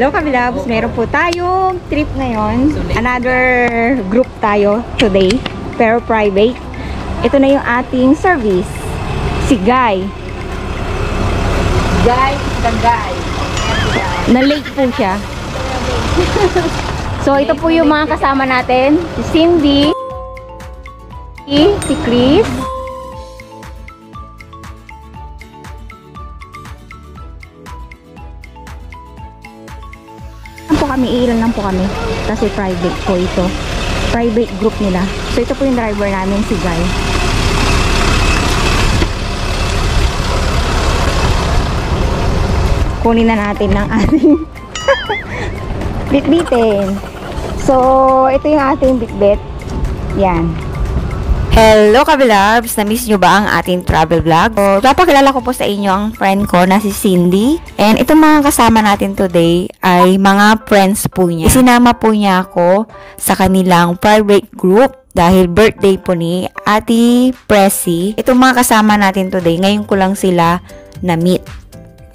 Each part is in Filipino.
Hello Kabilabs, meron po tayong trip ngayon. Another group tayo today, pero private. Ito na yung ating service. Si Guy. Guy, the guy. Na-late po siya. So ito po yung mga kasama natin. Si Cindy, si Chris, ilan lang po kami kasi private po ito, private group nila. So ito po yung driver namin, si Guy. Kunin na natin ng ating bitbitin. So ito yung ating bitbit. Yan. Hello Kabilabs! Na-miss nyo ba ang ating travel vlog? So, papakilala ko po sa inyo ang friend ko na si Cindy. And itong mga kasama natin today ay mga friends po niya. Isinama po niya ako sa kanilang private group dahil birthday po ni Ate Pressy. Itong mga kasama natin today, ngayon ko lang sila na-meet.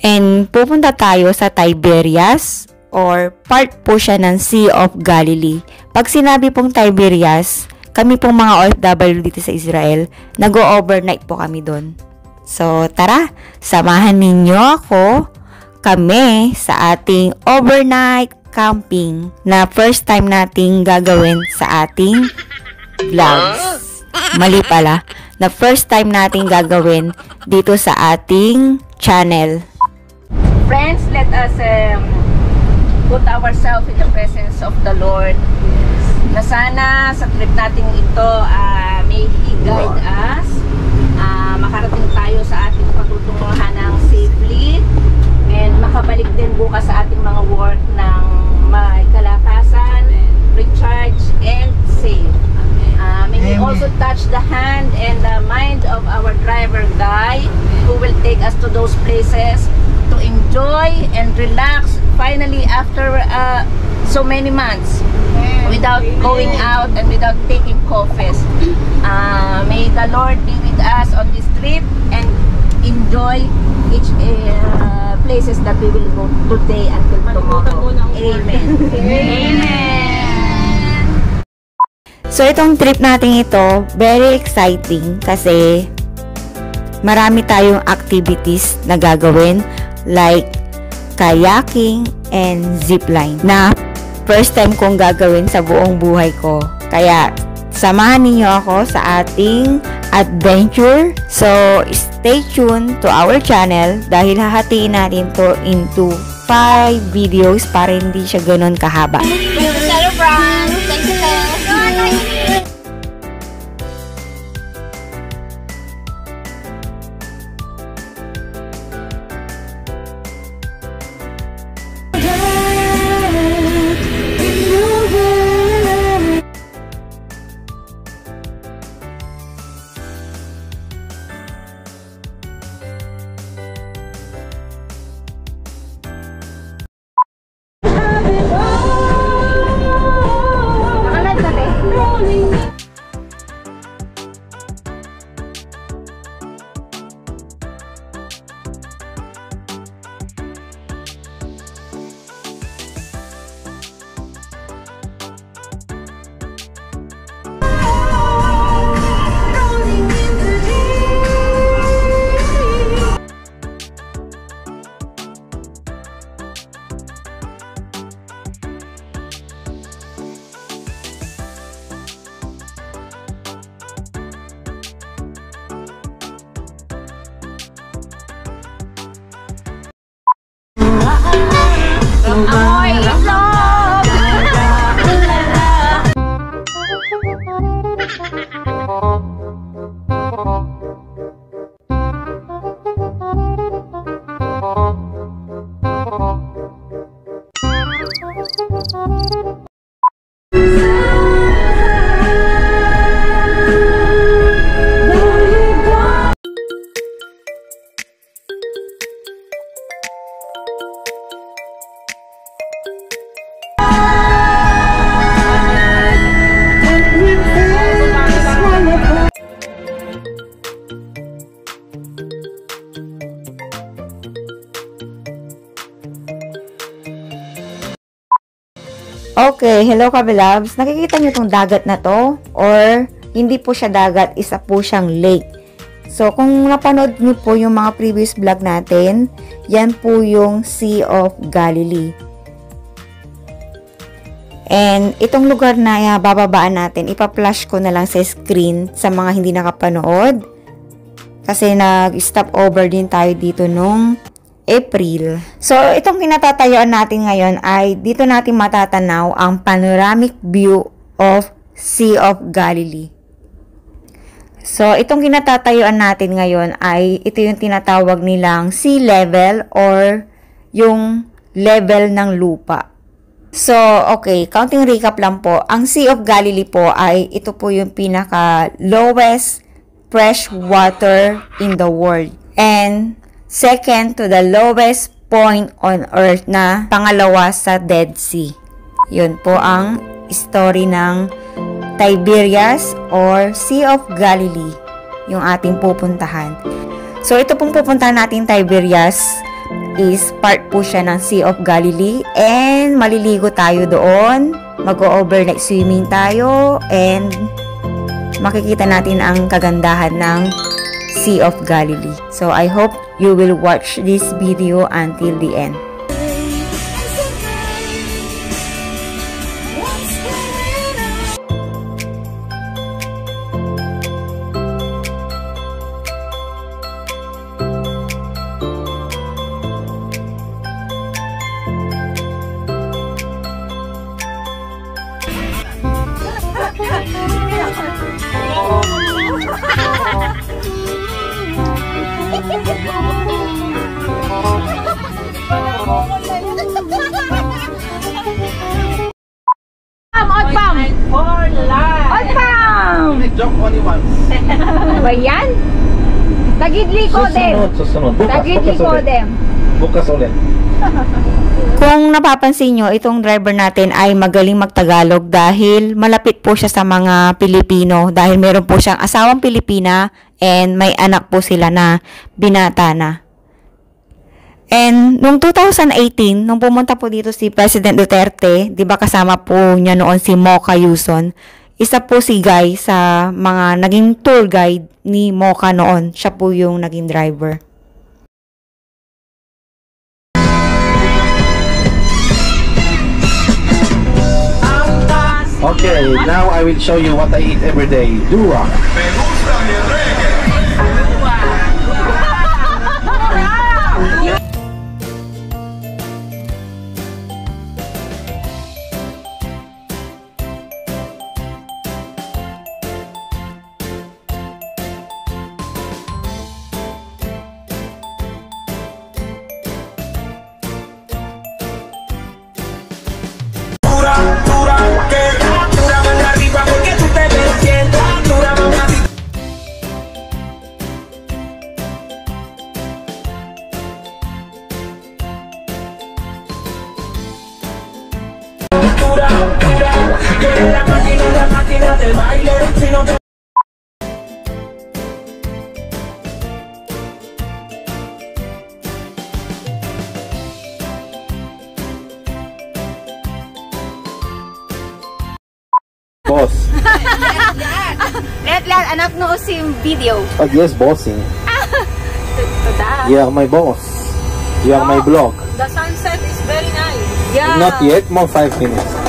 And pupunta tayo sa Tiberias or part po siya ng Sea of Galilee. Pag sinabi pong Tiberias, kami pong mga OFW dito sa Israel, nag-overnight po kami doon. So, tara, samahan ninyo ako, kami sa ating overnight camping na first time nating gagawin sa ating vlogs. Mali pala, na first time nating gagawin dito sa ating channel. Friends, let us put ourselves in the presence of the Lord. Na sana sa trip natin ito may i-guide us, makarating tayo sa ating patutunguhan ng safely, and makabalik din bukas sa ating mga work ng may kalakasan, recharge, and safe. May we also touch the hand and the mind of our driver Guy, who will take us to those places to enjoy and relax finally after so many months without going out and without taking coffees. May the Lord be with us on this trip and enjoy each places that we will go today until tomorrow. Amen. Amen. So itong trip natin ito, very exciting kasi marami tayong activities na gagawin like kayaking and zipline na first time kong gagawin sa buong buhay ko. Kaya, samahan ninyo ako sa ating adventure. So, stay tuned to our channel dahil hahatiin natin to into 5 videos para hindi siya ganun kahaba. Hello, Frank! Thank you, Okay, hello kabilabs. Nakikita niyo tong dagat na to? Or hindi po siya dagat, isa po siyang lake. So, kung napanood niyo po yung mga previous vlog natin, yan po yung Sea of Galilee. And itong lugar na bababaan natin, ipa-flash ko na lang sa screen sa mga hindi nakapanood. Kasi nag-stop over din tayo dito nung April. So, itong kinatatayuan natin ngayon ay dito natin matatanaw ang panoramic view of Sea of Galilee. So, itong kinatatayuan natin ngayon ay ito yung tinatawag nilang sea level or yung level ng lupa. So, okay, counting recap lang po. Ang Sea of Galilee po ay ito po yung pinaka lowest fresh water in the world. And second to the lowest point on earth na pangalawa sa Dead Sea. Yun po ang story ng Tiberias or Sea of Galilee, yung ating pupuntahan. So, ito pong pupuntahan natin Tiberias is part po siya ng Sea of Galilee and maliligo tayo doon, mag-overnight swimming tayo and makikita natin ang kagandahan ng Sea of Galilee. So, I hope you will watch this video until the end. Jump only once. Ba yan? Tagidli ko din. Susunod. Tagidli ko din. Bukas ulit. Kung napapansin nyo, itong driver natin ay magaling magtagalog dahil malapit po siya sa mga Pilipino dahil meron po siyang asawang Pilipina and may anak po sila na binata na. And noong 2018, nung pumunta po dito si President Duterte, di ba kasama po niya noon si Mocha Yuson, isa po si Guy sa mga naging tour guide ni Mocha noon. Siya po yung naging driver. Okay, now I will show you what I eat every day. Dura. Boss. Let anak no sim video. Yes, bossing. You are my boss. You are my blog. The sunset is very nice. Yeah. Not yet, more 5 minutes.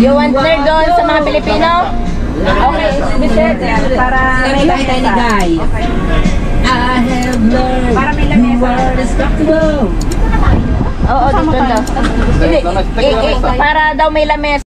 You want nerd doon sa mga Pilipino? Okay, dessert yan. Para may lamesa. Okay. I have learned Para may lamesa. you are destructible. Oo, dito daw. Para daw may lamesa.